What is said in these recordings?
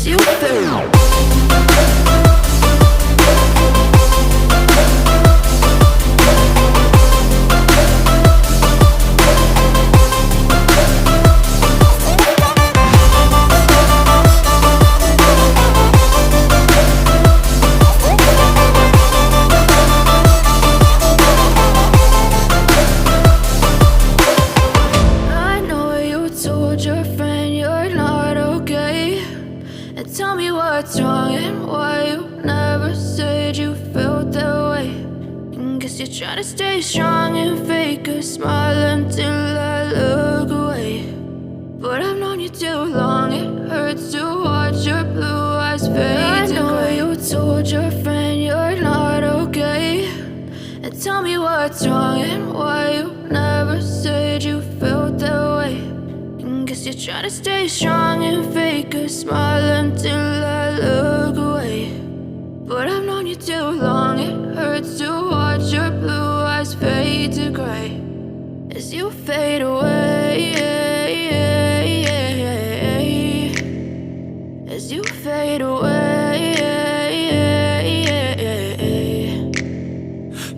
As you fade. Tell me what's wrong and why you never said you felt that way. And guess you're trying to stay strong and fake a smile until I look away. But I've known you too long, it hurts to watch your blue eyes fade to gray. You told your friend you're not okay. And tell me what's wrong and why you never said you felt that way. Guess you're trying to stay strong and fake a smile until I look away. But I've known you too long, it hurts to watch your blue eyes fade to gray. As you fade away, as you fade away.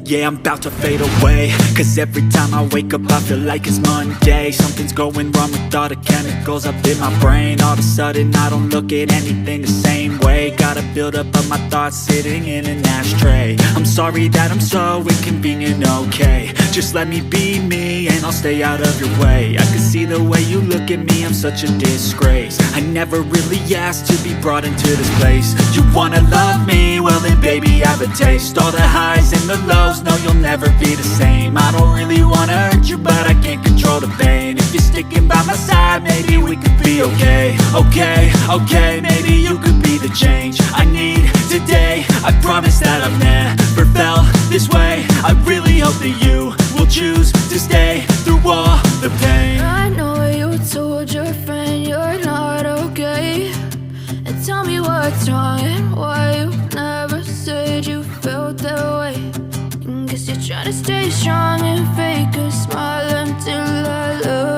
Yeah, I'm about to fade away, cause every time I wake up I feel like it's Monday. Something's going wrong with all the chemicals up in my brain. All of a sudden I don't look at anything the same way. Got a buildup of my thoughts sitting in an ashtray. I'm sorry that I'm so inconvenient, okay. Just let me be me and I'll stay out of your way. I can see the way you look at me, I'm such a disgrace. I never really asked to be brought into this place. You wanna love me? Well then baby I have a taste. All the highs and the lows, no, you'll never be the same. I don't really wanna hurt you, but I can't control the pain. If you're sticking by my side, maybe we could be okay. Okay, maybe you could be the change I need today. I promise that I've never felt this way. I really hope that you will choose to stay through all the pain. I know you told your friend you're not okay. And tell me what's wrong and why you never said you felt that way. Guess you're trying to stay strong and fake a smile until I look